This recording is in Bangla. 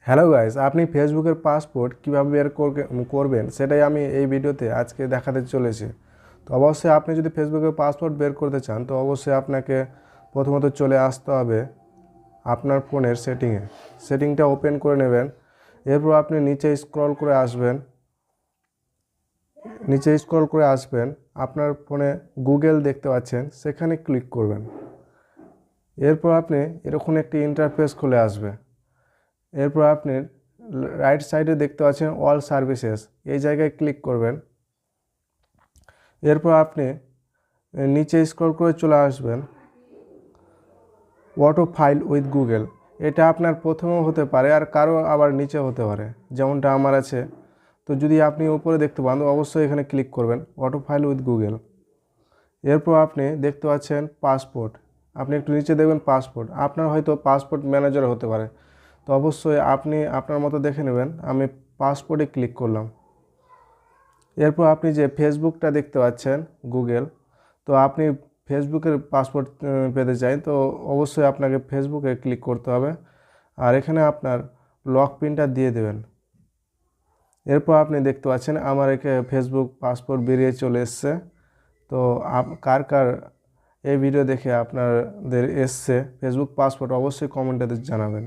হ্যালো গাইস, আপনি ফেসবুকের পাসপোর্ট কীভাবে বের করবেন সেটাই আমি এই ভিডিওতে আজকে দেখাতে চলেছি। তো অবশ্যই আপনি যদি ফেসবুকের পাসপোর্ট বের করতে চান তো অবশ্যই আপনাকে প্রথমত চলে আসতে হবে আপনার ফোনের সেটিংটা ওপেন করে নেবেন। এরপর আপনি নিচে স্ক্রল করে আসবেন, আপনার ফোনে গুগল দেখতে পাচ্ছেন, সেখানে ক্লিক করবেন। এরপর আপনি এরকম একটি ইন্টারফেস খুলে আসবে। এরপর আপনি রাইট সাইডে দেখতে পাচ্ছেন অল সার্ভিসেস, এই জায়গায় ক্লিক করবেন। এরপর আপনি নিচে স্ক্রল করে চলে আসবেন অটো ফাইল উইথ গুগল। এটা আপনার প্রথমেও হতে পারে আর কারো আবার নিচে হতে পারে, যেমনটা আমার আছে। তো যদি আপনি উপরে দেখতে পান তো অবশ্যই এখানে ক্লিক করবেন অটো ফাইল উইথ গুগল। এরপর আপনি দেখতে পাচ্ছেন পাসপোর্ট, আপনি একটু নিচে দেখবেন পাসপোর্ট। আপনার হয়তো পাসপোর্ট ম্যানেজার হতে পারে, তো অবশ্যই আপনি আপনার মতো দেখে নেবেন। আমি পাসপোর্টে ক্লিক করলাম। এরপর আপনি যে ফেসবুকটা দেখতে পাচ্ছেন গুগল, তো আপনি ফেসবুকের পাসপোর্ট পেতে চাই তো অবশ্যই আপনাকে ফেসবুকে ক্লিক করতে হবে আর এখানে আপনার লক পিনটা দিয়ে দেবেন। এরপর আপনি দেখতে পাচ্ছেন আমার ফেসবুক পাসপোর্ট বেরিয়ে চলে এসছে। তো কার কার এই ভিডিও দেখে আপনাদের এসছে ফেসবুক পাসপোর্ট অবশ্যই কমেন্টে জানাবেন।